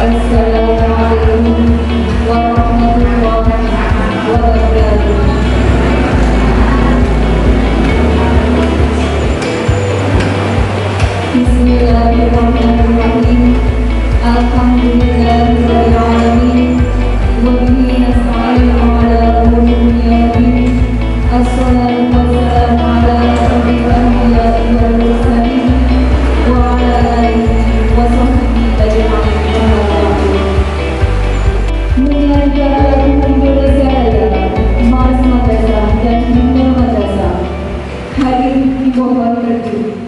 Assalamualaikum warahmatullahi wabarakatuh. Bismillahirrahmanirrahim. Alhamdulillahirabbil alamin. Wa bihi nasta'inu ala umuri dunya wad din. Assalatu wassalamu ala asyrofil anbiya'i wal mursalin wa ala alihi wa sahbihi ajma'in. Menyelenggarakan Indonesia Raya, Mars Madrasah dan Bunda Madrasah. Hadirin dimohon berdiri.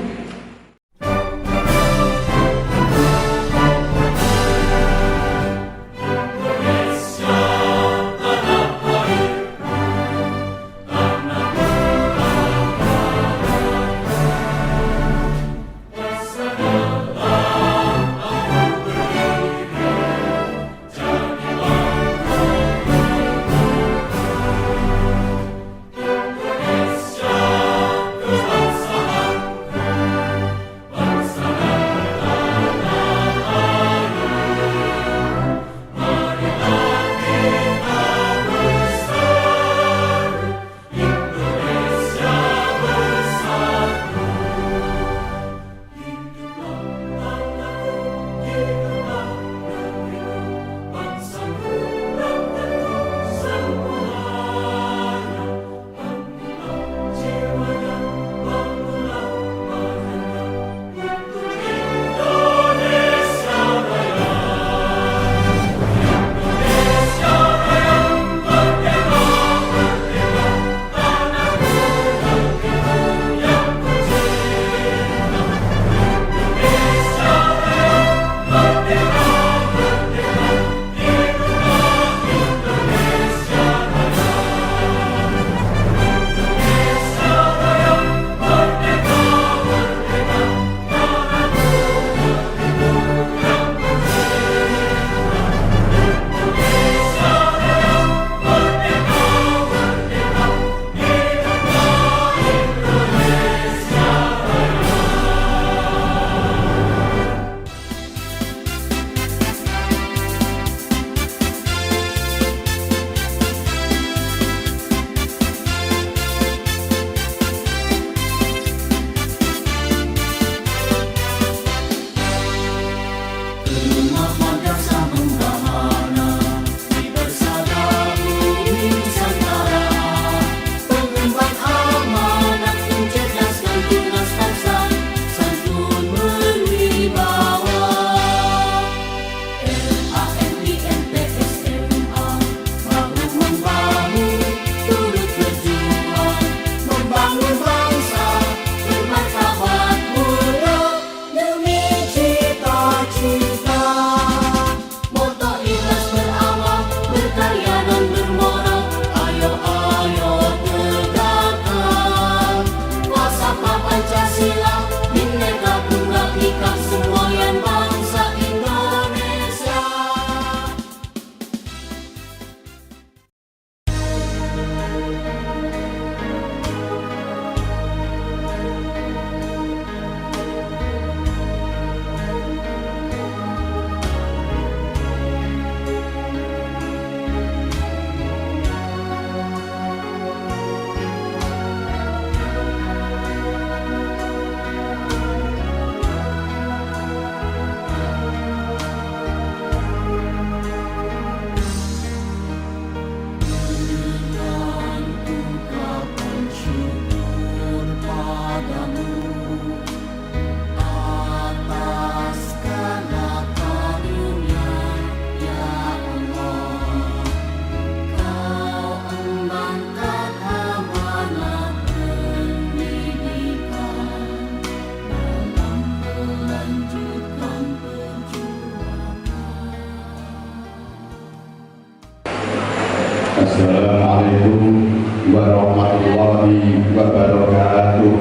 Assalamualaikum warahmatullahi wabarakatuh.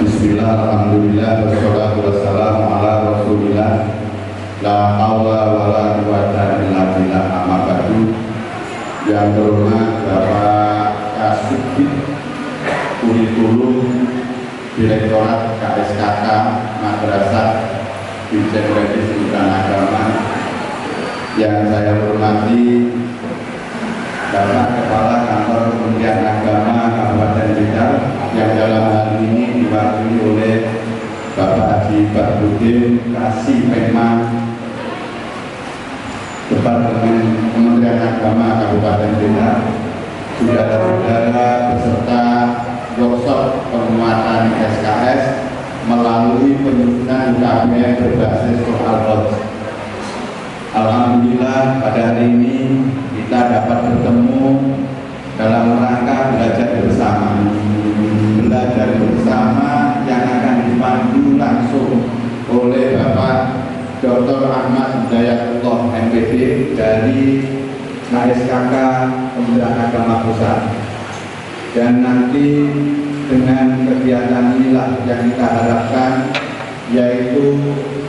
Bismillah, alhamdulillah, wassalatu wassalamu ala rasulillah. La hawla wa la quwwata illa billah. Amma ba'du. Yang terhormat Bapak Kasubdit Kurikulum Direktorat KSKK Madrasah Dirjen Pendidikan Agama yang saya hormati Bapak Kepala Kantor Kementerian Agama Kabupaten Blitar yang dalam hal ini diwakili oleh Bapak Haji Bahrudin Kasih Penma Departemen Kementerian Agama Kabupaten Blitar, saudara-saudara beserta workshop penguatan SKS melalui penyusunan UKBM berbasis soal HOTS. Alhamdulillah pada hari ini kita dapat bertemu dalam rangka belajar bersama yang akan dipandu langsung oleh Bapak Dr. Ahmad Hidayatullah MPD dari KSKK Kementerian Agama Pusat. Dan nanti dengan kegiatan inilah yang kita harapkan, yaitu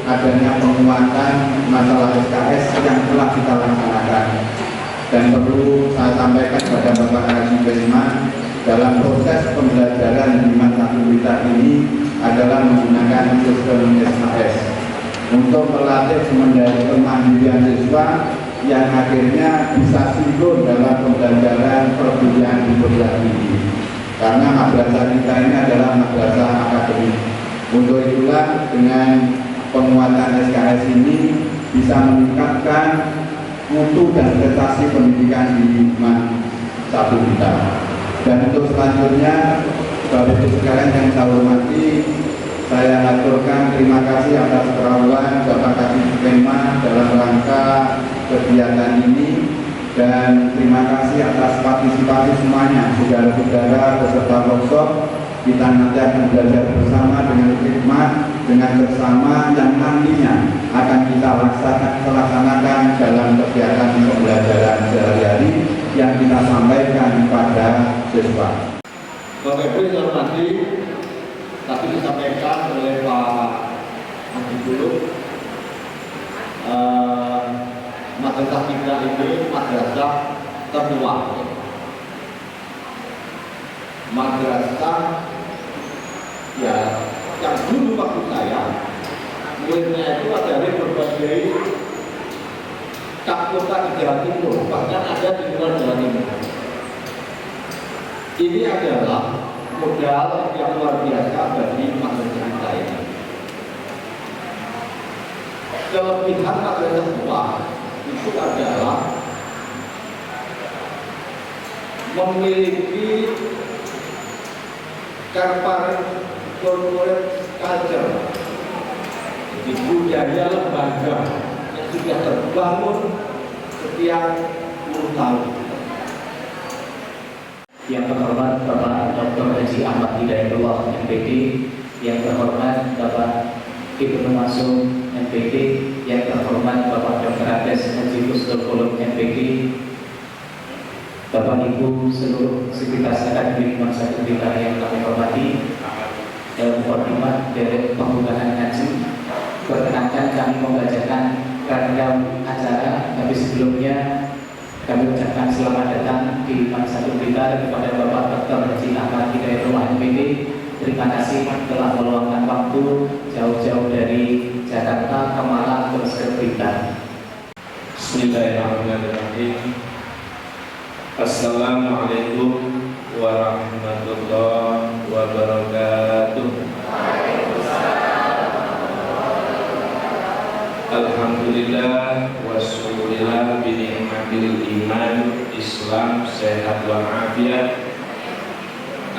adanya penguatan masalah SKS yang telah kita laksanakan. Dan perlu saya sampaikan kepada Bapak Haji Penma, dalam proses pembelajaran di masa Blitar ini adalah menggunakan sistem SKS untuk melatih kemandirian siswa yang akhirnya bisa sinkron dalam pembelajaran perguruan di perguruan tinggi. Karena madrasah kita ini adalah madrasah akademik. Untuk itulah dengan penguatan SKS ini bisa meningkatkan mutu dan prestasi pendidikan di satu kita. Dan untuk selanjutnya, Bapak Ibu sekalian yang saya hormati, saya aturkan terima kasih atas kerawan Bapak Kasih Penma dalam rangka kegiatan ini, dan terima kasih atas partisipasi semuanya, saudara-saudara peserta workshop. Kita nanti akan belajar bersama dengan hikmat, dengan bersama yang nantinya akan kita laksanakan dalam kegiatan pembelajaran sehari-hari yang kita sampaikan kepada siswa. Bapak Ibu yang hormati, tadi disampaikan oleh Pak Haji dulu, madrasah kita ini madrasah tertua. Madrasah ya yang dulu waktu saya muridnya itu ada dari berbagai kota di Jawa Timur, bahkan ada di luar Jawa Timur. Ini adalah modal yang luar biasa bagi madrasah kita ini. Kelebihan madrasah tua itu adalah memiliki corporate culture, jadi budaya lembaga yang sudah terbangun setiap puluh tahun. Yang terhormat Bapak Dr. Haji Ahmad Hidayatullah MPD, yang terhormat Bapak Ibnu Masum MPD, yang terhormat Bapak Dr. Ades Haji Gustul Kolom MPD, Bapak Ibu seluruh sivitas akademik Bangsa Blitar yang kami hormati, dalam mukadimah dari pembukaan ngaji, perkenankan kami membacakan rangkaian acara, tapi sebelumnya kami ucapkan selamat datang di Bangsa Blitar kepada Bapak Dr. Haji Ahmad Hidayatullah MPD. Terima kasih telah meluangkan waktu jauh-jauh dari Jakarta ke Malang terus ke Blitar. Bismillahirrahmanirrahim. Assalamualaikum warahmatullahi wabarakatuh. Alhamdulillah wassyukurillah bi ni'matil iman Islam sehat wa afiat.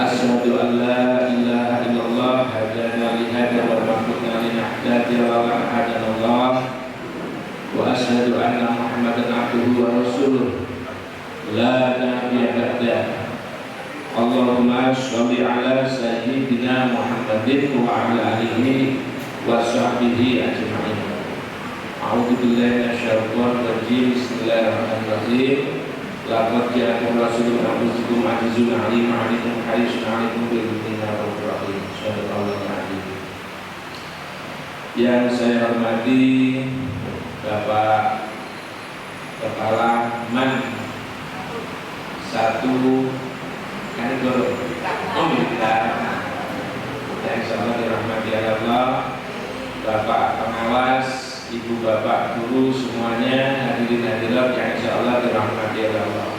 Asyhadu an la ilaha illallah hadana li hada wa maghfirna li nahdati wa la hadanallah wa asyhadu anna Muhammadan abduhu wa rasuluh la nabiyya ba'dah. Allahumma sholli ala sayyidina Muhammadin wa ala alihi wa sahbihi ajma'in. A'udzu billahi minasyaitonir rajim. Bismillahirrahmanirrahim. Laqad ja'akum rasulun min anfusikum azizun 'alaihi ma 'anittum harisun 'alaikum bil mu'minina raufur rahim. Shadaqallahu al-'azim. Yang saya hormati Bapak Kepala Man 1 Kanigoro Blitar, yang sangat dirahmati Allah, Bapak Pengawas ibu bapak guru semuanya, hadirin hadirat yang insya Allah dirahmati Allah.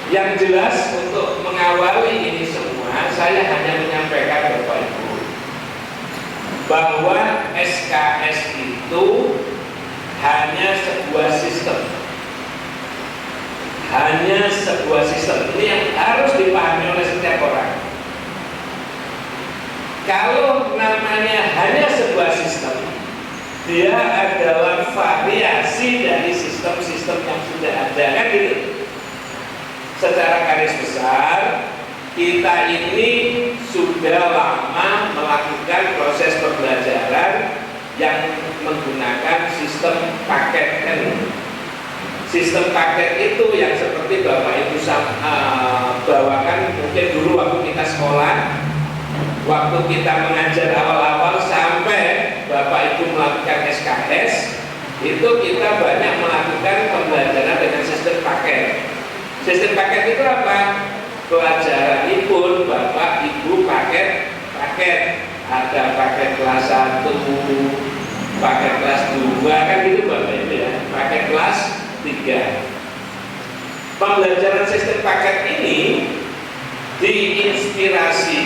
Yang jelas untuk mengawali ini semua, saya hanya menyampaikan Bapak Ibu bahwa SKS itu hanya sebuah sistem. Hanya sebuah sistem. Ini yang harus dipahami oleh setiap orang. Kalau namanya hanya sebuah sistem, dia adalah variasi dari sistem-sistem yang sudah ada, kan gitu. Secara garis besar, kita ini sudah lama melakukan proses pembelajaran yang menggunakan sistem paket kan. Sistem paket itu yang seperti Bapak Ibu bawakan mungkin dulu waktu kita sekolah, waktu kita mengajar awal-awal sampai Bapak Ibu melakukan SKS, itu kita banyak melakukan pembelajaran dengan sistem paket. Sistem paket itu apa? Pelajaran pun Bapak Ibu paket. Ada paket kelas 1, paket kelas 2, kan gitu Bapak Ibu ya. Paket kelas 3. Pembelajaran sistem paket ini diinspirasi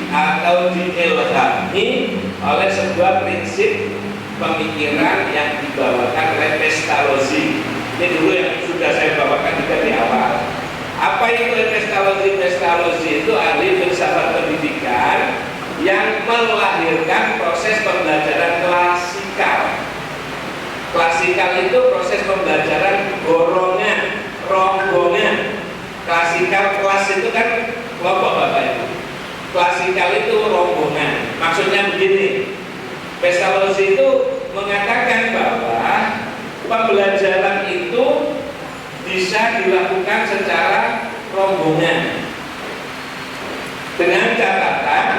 atau diilhami oleh sebuah prinsip pemikiran yang dibawakan oleh Pestalozzi. Ini dulu yang sudah saya bawakan juga di awal. Apa itu Pestalozzi? Pestalozzi itu ahli filsafat pendidikan yang melahirkan proses pembelajaran klasikal. Klasikal itu proses pembelajaran gorongan, rombongan. Klasikal, kelas itu kan kelompok Bapak Ibu. Klasikal itu rombongan. Maksudnya begini, Pestalozzi itu mengatakan bahwa pembelajaran itu bisa dilakukan secara rombongan dengan catatan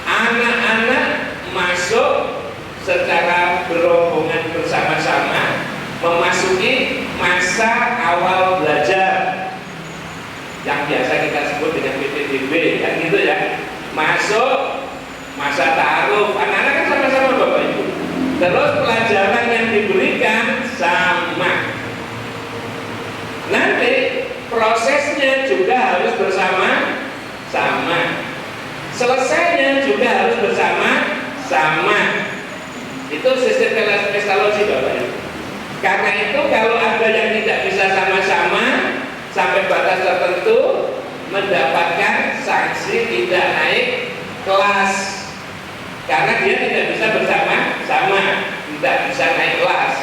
anak-anak masuk secara berombongan bersama-sama memasuki masa awal belajar yang biasa kita sebut dengan PPDB, kan gitu ya. Masuk masa ta'aruf, anak-anak kan sama-sama Bapak Ibu. Terus pelajaran yang diberikan sama. Nanti prosesnya juga harus bersama-sama. Selesainya juga harus bersama-sama. Itu sistem Pestalozzi Bapak Ibu. Karena itu kalau ada yang tidak bisa sama-sama sampai batas tertentu mendapatkan sanksi tidak naik kelas. Karena dia tidak bisa bersama-sama, tidak bisa naik kelas.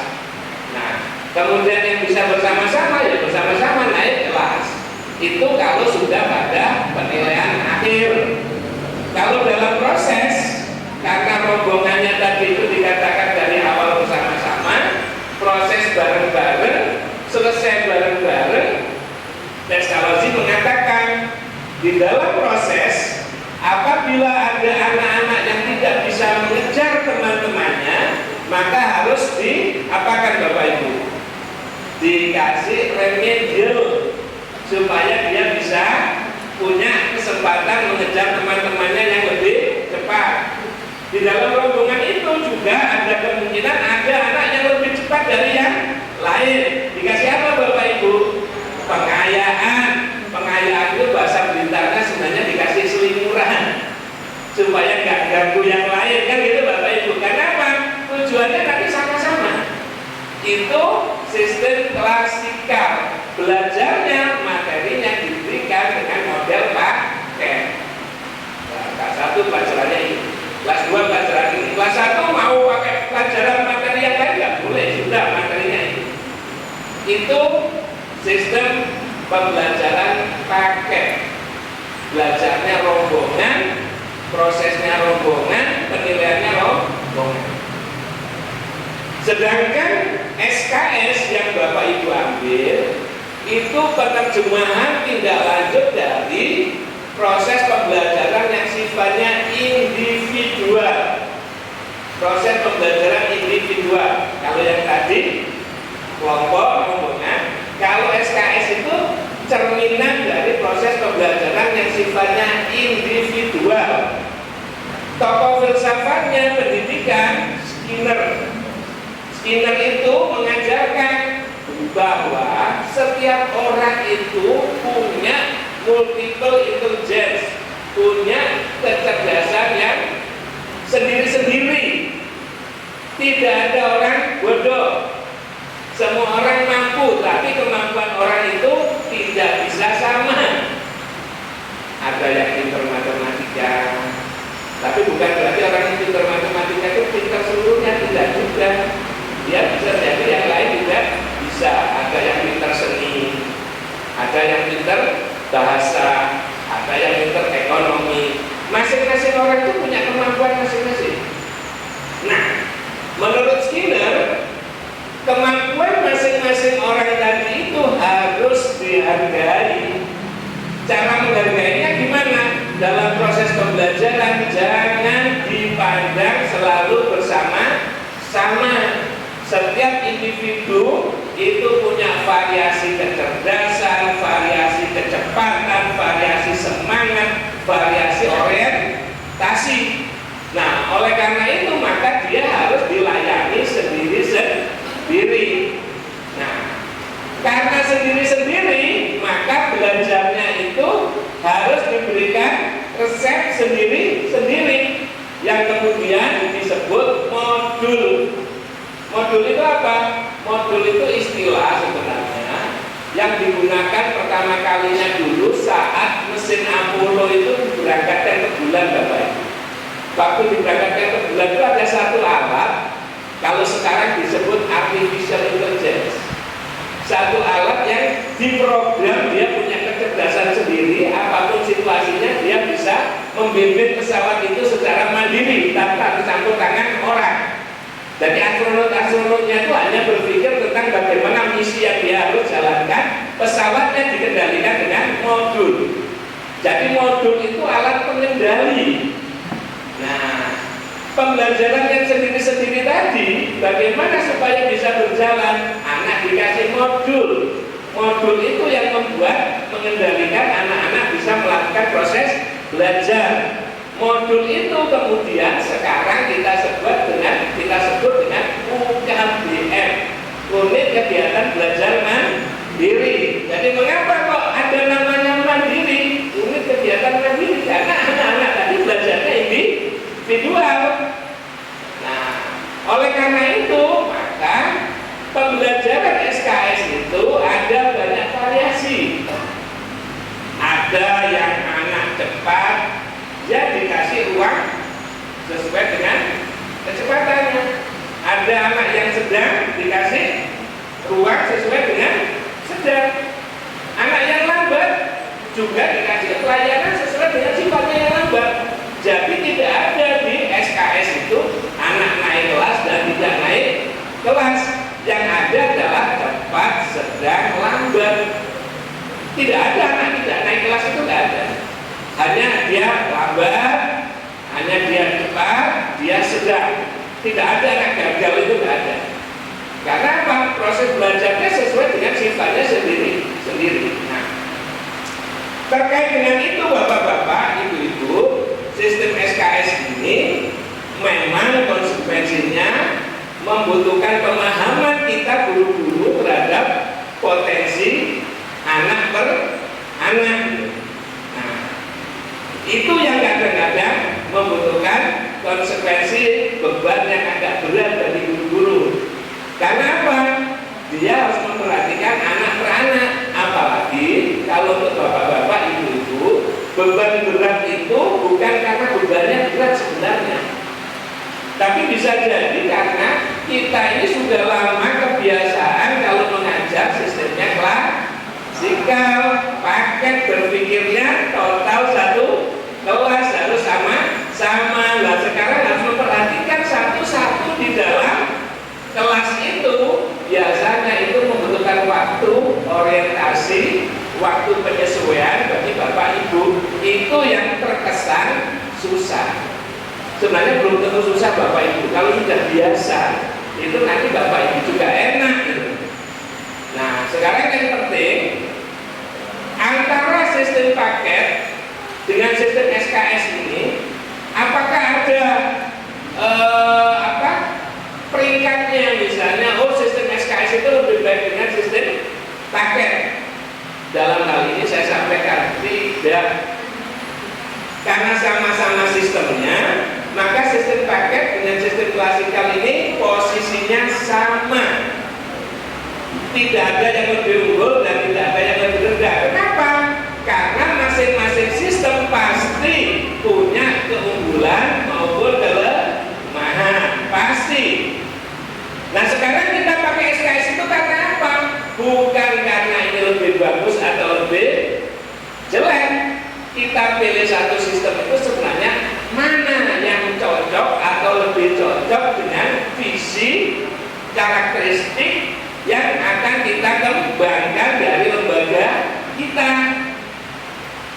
Nah, kemudian yang bisa bersama-sama ya bersama-sama naik kelas. Itu kalau sudah pada penilaian akhir. Kalau dalam proses, karena rombongannya tadi itu dikatakan dari awal bersama-sama, proses bareng-bareng, selesai bareng-bareng, Pestalozzi mengatakan di dalam proses apabila ada anak-anak yang tidak bisa mengejar teman-temannya, maka harus diapakan Bapak Ibu? Dikasih remedial supaya dia bisa punya kesempatan mengejar teman-temannya yang lebih cepat. Di dalam rombongan itu juga ada kemungkinan ada anak yang lebih cepat dari yang lain. Dikasih apa Bapak Ibu? Pengayaan. Pengayaan itu bahasa Blitarnya sebenarnya dikasih selimuran supaya nggak ganggu yang lain, kan gitu Bapak Ibu. Kenapa? Tujuannya nanti sama-sama. Itu sistem klasikal. Belajarnya materinya diberikan dengan model paket. Nah, kelas 1 pelajarannya ini, kelas 2 pelajaran ini, kelas 1 mau pakai pelajaran materi yang lain nggak boleh, sudah materinya ini. Itu sistem pembelajaran paket. Belajarnya rombongan, prosesnya rombongan, penilaiannya rombongan. Sedangkan SKS yang Bapak Ibu ambil itu penerjemahan tindak lanjut dari proses pembelajaran yang sifatnya individual. Proses pembelajaran individual. Kalau yang tadi kelompok rombongan, kalau SKS itu cerminan dari proses pembelajaran yang sifatnya individual. Tokoh filsafatnya pendidikan Skinner. Skinner itu mengajarkan bahwa setiap orang itu punya multiple intelligence, punya kecerdasan yang sendiri-sendiri. Tidak ada orang bodoh. Semua orang mampu, tapi kemampuan orang itu tidak bisa sama. Ada yang pintar matematika, tapi bukan berarti orang yang pintar matematika itu pintar seluruhnya, tidak juga. Dia bisa jadi yang lain tidak bisa. Ada yang pintar seni, ada yang pintar bahasa, ada yang pintar ekonomi. Masing-masing orang itu punya kemampuan masing-masing. Nah, menurut Skinner, kemampuan masing-masing orang tadi itu harus dihargai. Cara menghargainya gimana? Dalam proses pembelajaran jangan dipandang selalu bersama-sama. Setiap individu itu punya variasi kecerdasan, variasi kecepatan, variasi semangat, variasi orientasi. Nah, oleh karena itu maka dia harus dilayani sendiri-sendiri. Nah, karena sendiri-sendiri maka belajarnya itu harus diberikan resep sendiri-sendiri yang kemudian disebut modul. Modul itu apa? Modul itu istilah sebenarnya yang digunakan pertama kalinya dulu saat mesin Apollo itu diberangkatkan ke bulan, Bapak Ibu. Waktu diberangkatkan ke bulan itu ada satu alat, kalau sekarang disebut artificial intelligence. Satu alat yang diprogram, dia punya kecerdasan sendiri, apapun situasinya dia bisa membimbing pesawat itu secara mandiri tanpa dicampur tangan orang. Jadi astronot-astronotnya itu hanya berpikir tentang bagaimana misi yang dia harus jalankan. Pesawatnya dikendalikan dengan modul. Jadi modul itu alat pengendali. Nah, pembelajaran yang sendiri-sendiri tadi, bagaimana supaya bisa berjalan? Anak dikasih modul. Modul itu yang membuat mengendalikan anak-anak bisa melakukan proses belajar. Modul itu kemudian sekarang kita sebut dengan UKBM, Unit Kegiatan Belajar Mandiri. Jadi mengapa kok ada namanya mandiri? Unit Kegiatan Mandiri karena anak-anak tadi belajarnya individual. Nah, oleh karena itu maka pembelajaran SKS itu ada banyak variasi. Ada yang anak cepat, dia dikasih ruang sesuai dengan kecepatannya. Ada anak yang sedang dikasih ruang sesuai dengan sedang. Anak yang lambat juga dikasih pelayanan sesuai dengan sifatnya yang lambat. Jadi tidak ada di SKS itu anak naik kelas dan tidak naik kelas. Yang ada adalah cepat, sedang, lambat. Tidak ada anak tidak naik kelas, itu tidak ada. Hanya dia lambat, hanya dia cepat, dia sedang. Tidak ada anak gagal, itu tidak ada. Karena apa? Proses belajarnya sesuai dengan sifatnya sendiri. Nah, terkait dengan itu Bapak-bapak, Ibu-ibu, sistem SKS ini memang konsekuensinya membutuhkan pemahaman kita guru-guru terhadap potensi anak per anak. Nah, itu yang kadang-kadang membutuhkan konsekuensi beban yang agak berat bagi guru-guru. Karena apa? Dia harus memperhatikan anak per anak. Apalagi kalau untuk bapak-bapak, ibu-ibu, beban berat itu bukan karena bebannya berat sebenarnya, tapi bisa jadi karena kita ini sudah lama kebiasaan kalau mengajar sistemnya klasikal, paket berpikirnya total satu kelas harus sama. Nah, sekarang harus memperhatikan satu-satu di dalam kelas itu. Biasanya itu membutuhkan waktu orientasi, waktu penyesuaian bagi Bapak Ibu. Itu yang terkesan susah. Sebenarnya belum tentu susah Bapak Ibu. Kalau sudah biasa, itu nanti Bapak Ibu juga enak gitu. Nah, sekarang yang penting antara sistem paket dengan sistem SKS ini, apakah ada paket. Dalam hal ini saya sampaikan tidak, karena sama-sama sistemnya, maka sistem paket dengan sistem klasikal ini posisinya sama. Tidak ada yang lebih unggul dan tidak ada yang lebih rendah. Kenapa? Karena masing-masing sistem pasti punya keunggulan maupun kelemahan, pasti. Nah sekarang kita pakai SKS itu karena apa? Bukan karena ini lebih bagus atau lebih jelek. Kita pilih satu sistem itu sebenarnya mana yang cocok atau lebih cocok dengan visi, karakteristik yang akan kita kembangkan dari lembaga kita.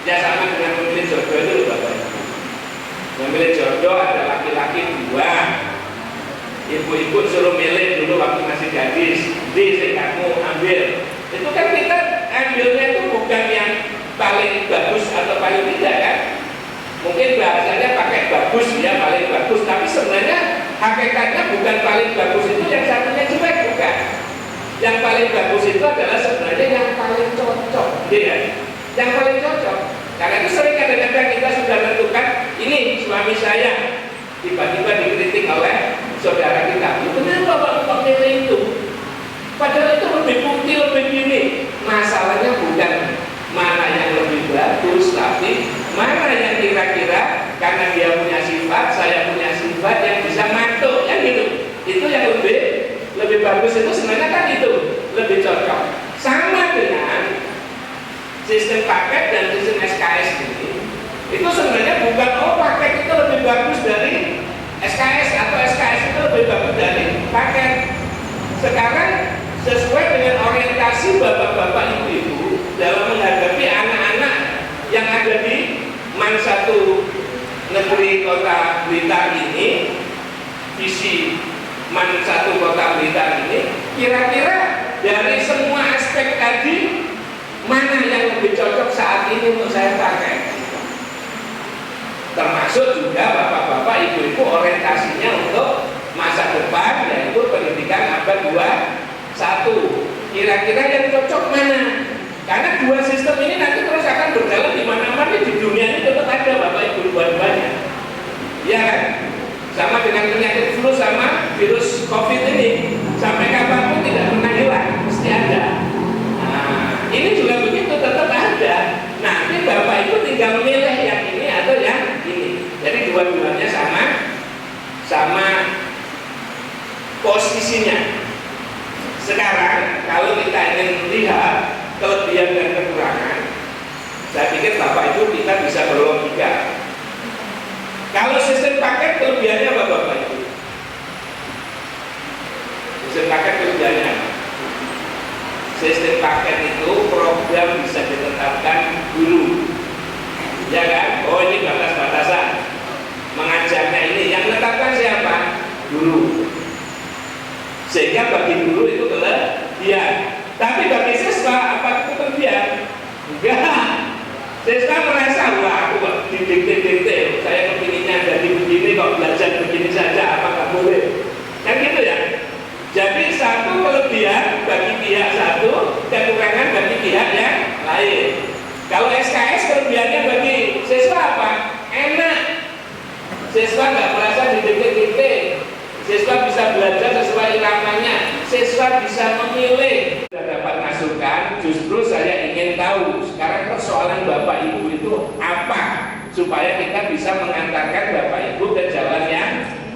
Ya sama dengan memilih jodoh itu Bapak. Memilih jodoh ada laki-laki 2. Ibu-ibu suruh milih dulu waktu masih gadis, kamu ambil. Itu kan kita ambilnya itu bukan yang paling bagus atau paling tidak kan? Mungkin bahasanya pakai bagus ya, paling bagus, tapi sebenarnya hakikatnya bukan paling bagus itu yang satunya jelek, bukan. Yang paling bagus itu adalah sebenarnya yang paling cocok, ya. Yang paling cocok. Karena itu sering kadang-kadang kita sudah tentukan ini suami saya, tiba-tiba dikritik oleh saudara kita. Kenapa Bapak milih itu? Padahal itu lebih putih, lebih gini. Masalahnya bukan mana yang lebih bagus, tapi mana yang kira-kira karena dia punya sifat, saya punya sifat yang bisa mantuk, ya gitu. Itu yang lebih bagus itu sebenarnya kan itu lebih cocok. Sama dengan sistem paket dan sistem SKS ini. Itu sebenarnya bukan paket itu lebih bagus dari SKS atau SKS itu lebih bagus dari paket. Sekarang sesuai dengan orientasi bapak-bapak ibu-ibu dalam menghadapi anak-anak yang ada di MAN 1 Negeri Kota Blitar ini, visi MAN 1 Kota Blitar ini, kira-kira dari semua aspek tadi mana yang lebih cocok saat ini untuk saya pakai? Termasuk juga bapak-bapak, ibu-ibu orientasinya untuk masa depan, yaitu pendidikan abad 21. Kira-kira yang cocok mana? Karena dua sistem ini nanti terus akan berjalan di mana-mana di dunia ini tetap ada bapak ibu dua-duanya. Ya kan? Sama dengan penyakit flu sama virus COVID ini, sampai kapanpun tidak pernah hilang, mesti ada. Nah, ini juga begitu, tetap ada. Nanti bapak ibu tinggal milih yang ini atau yang ini. Jadi dua-duanya sama posisinya. Sekarang kalau kita ingin lihat kelebihan dan kekurangan, saya pikir bapak ibu kita bisa berlogika. Kalau sistem paket kelebihannya apa bapak ibu? Sistem paket kelebihannya apa? Sistem paket itu program bisa ditetapkan dulu, ya kan? Oh ini batas-batasan mengajarnya ini, yang menetapkan siapa? Guru. Sehingga bagi guru itu kelebihan. Tapi bagi siswa apa itu kelebihan? Enggak. Siswa merasa wah aku kok didikte-dikte, saya kepinginnya jadi begini kok belajar begini saja, apa nggak boleh? Kan gitu ya. Jadi satu kelebihan bagi pihak satu, kekurangan bagi pihak yang lain. Kalau SKS kelebihannya bagi siswa apa? Enak. Siswa nggak merasa didikte-dikte. Siswa bisa belajar sesuai iramanya. Siswa bisa memilih. Sudah dapat masukan. Justru saya ingin tahu sekarang persoalan bapak ibu itu apa, supaya kita bisa mengantarkan bapak ibu ke jalan yang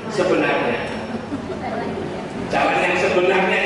sebenarnya. Jalan yang sebenarnya